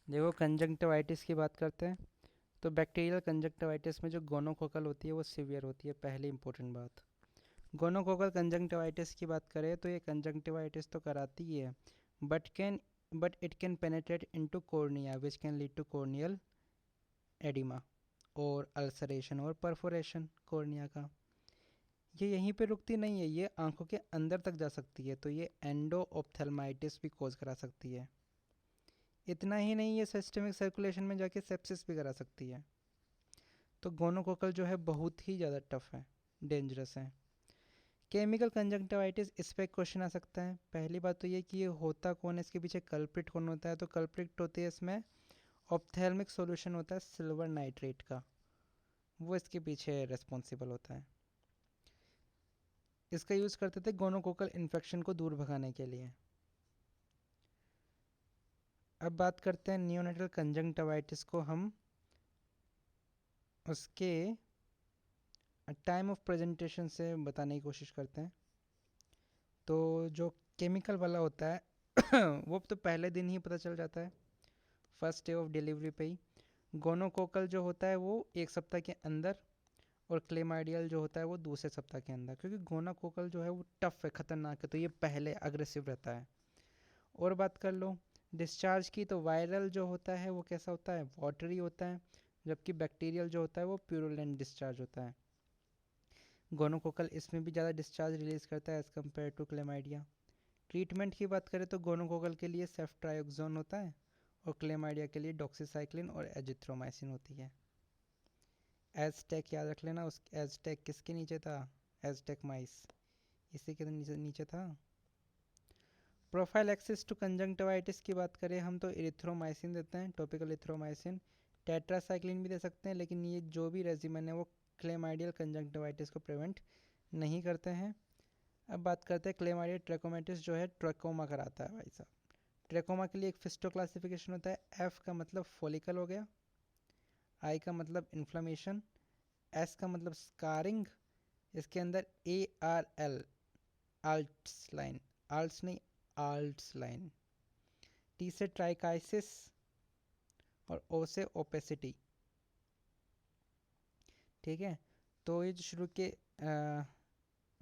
देखो कंजंक्टिवाइटिस की बात करते हैं। तो बैक्टीरियल कंजंक्टिवाइटिस में जो गोनोकोकल होती है वो सीवियर होती है, पहली इंपॉर्टेंट बात। गोनोकोकल कंजंक्टिवाइटिस की बात करें तो ये कंजंक्टिवाइटिस तो कराती ही है, but can but it can penetrate into cornea which can lead to corneal oedema और अल्सरेशन और परफोरेशन कॉर्निया का। ये यहीं पे रुकती नहीं है, ये आंखों के अंदर तक जा सकती है, तो ये एंडो ऑप्थेल्माइटिस भी कॉज करा सकती है। इतना ही नहीं, ये सिस्टमिक सर्कुलेशन में जाके सेप्सिस भी करा सकती है। तो गोनोकोकल जो है बहुत ही ज़्यादा टफ है, डेंजरस है। केमिकल कंजंक्टिवाइटिस, इस पे क्वेश्चन आ सकता है। पहली बात तो ये कि ये होता कौन है, इसके पीछे कल्प्रिट कौन होता है। तो कल्प्रिट होती है इसमें ऑप्थेल्मिक सॉल्यूशन होता है सिल्वर नाइट्रेट का, वो इसके पीछे रिस्पॉन्सिबल होता है। इसका यूज़ करते थे गोनोकोकल इन्फेक्शन को दूर भगाने के लिए। अब बात करते हैं नियोनेटल कंजंक्टिवाइटिस को हम उसके टाइम ऑफ प्रेजेंटेशन से बताने की कोशिश करते हैं। तो जो केमिकल वाला होता है वो तो पहले दिन ही पता चल जाता है, फर्स्ट डे ऑफ डिलीवरी पे ही। गोनोकोकल जो होता है वो एक सप्ताह के अंदर, और क्लेमाइडियल जो होता है वो दूसरे सप्ताह के अंदर, क्योंकि गोनोकोकल जो है वो टफ है, खतरनाक है, तो ये पहले अग्रेसिव रहता है। और बात कर लो डिस्चार्ज की, तो वायरल जो होता है वो कैसा होता है, वाटरी होता है, जबकि बैक्टीरियल जो होता है वो प्यूरुलेंट डिस्चार्ज होता है। गोनोकोकल इसमें भी ज़्यादा डिस्चार्ज रिलीज करता है as compare to chlamydia. Treatment की बात करें तो गोनोकोकल के लिए सेफ्ट्रायोक्सोन होता है, और क्लेमाइडिया के लिए डॉक्सीसाइक्लिन और एजिथ्रोमाइसिन होती है। एजटेक याद रख लेना, उस एजटेक किसके नीचे था, एजटेक माइस, इसी के नीचे नीचे था। प्रोफाइलैक्सिस टू कंजंक्टिवाइटिस की बात करें हम तो इरिथ्रोमाइसिन देते हैं, टॉपिकल इरिथ्रोमाइसिन। टेट्रासाइक्लिन भी दे सकते हैं, लेकिन ये जो भी रेजिमेन है वो क्लेमाइडियल कंजंक्टिवाइटिस को प्रिवेंट नहीं करते हैं। अब बात करते हैं क्लेमाइडियल ट्रैकोमाइटिस जो है ट्रैकोमा कराता है भाई साहब। ट्रैकोमा के लिए एक फिस्टो क्लासिफिकेशन होता है, एफ का मतलब फॉलिकल हो गया, आई का मतलब इन्फ्लामेशन, एस का मतलब स्कारिंग, इसके अंदर ए आर एल आल्ट्स लाइन, आल्ट्स नहीं आल्ट्स लाइन, टी से ट्राइकाइसिस, और ओ से ओपेसिटी। ठीक है, तो ये जो शुरू के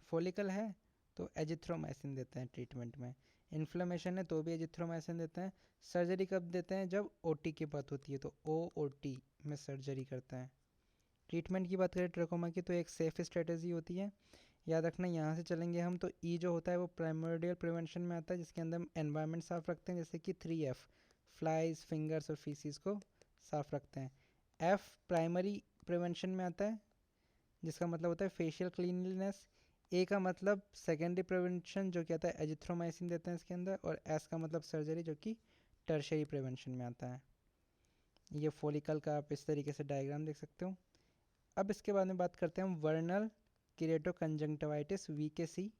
फॉलिकल है तो एजिथ्रोमाइसिन देते हैं ट्रीटमेंट में। इन्फ्लेमेशन है तो भी एजिथ्रोमाइसिन देते हैं। सर्जरी कब देते हैं, जब ओटी की बात होती है तो ओ और टी में सर्जरी करते हैं। ट्रीटमेंट की बात करें ट्रकोमा की, तो एक सेफ स्ट्रेटेजी होती है, याद रखना। यहाँ से चलेंगे हम तो ई जो होता है वो प्राइमोर्डियल प्रिवेंशन में आता है, जिसके अंदर हम एनवायरनमेंट साफ रखते हैं, जैसे कि 3F, फ्लाइज, फिंगर्स और फीसिस को साफ रखते हैं। एफ प्राइमरी प्रिवेंशन में आता है, जिसका मतलब होता है फेशियल क्लीनलीनेस। ए का मतलब सेकेंडरी प्रिवेंशन, जो कि आता है एजिथ्रोमाइसिन देते हैं इसके अंदर। और एस का मतलब सर्जरी, जो कि टर्शरी प्रिवेंशन में आता है। ये फॉलिकल का आप इस तरीके से डायग्राम देख सकते हो। अब इसके बारे में बात करते हैं हम वर्नल किरेटो कंजंक्टिवाइटिस, वीकेसी।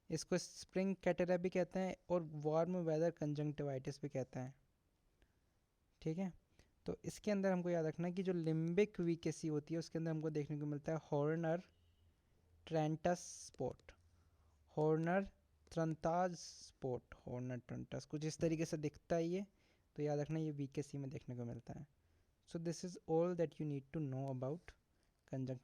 इसको स्प्रिंग कैटेरा भी कहते हैं और वार्म वेदर कंजंक्टिवाइटिस भी कहते हैं। ठीक है, तो इसके अंदर हमको याद रखना है कि जो लिम्बिक वीकेसी होती है उसके अंदर हमको देखने को मिलता है Horner Trantas spot, Horner Trantas spot, Horner Trantas कुछ इस तरीके से दिखता है ये। तो याद रखना ये वीकेसी में देखने को मिलता है। So this is all that you need to know about conjunctivitis.